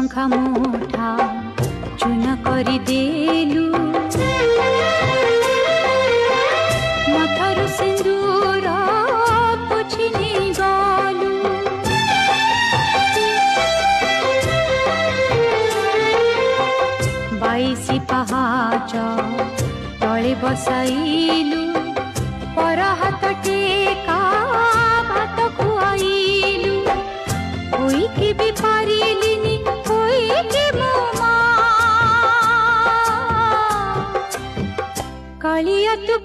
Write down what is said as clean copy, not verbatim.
शंखा मुठा चून करी देलु मथरु सिंदूर पोछि नहीं गलु बाईसी पहाच तले बसाइलु पर हाथ टेका भात खुआइलु कोई के भी पारिलिनी कोई के मोमा कालिया तू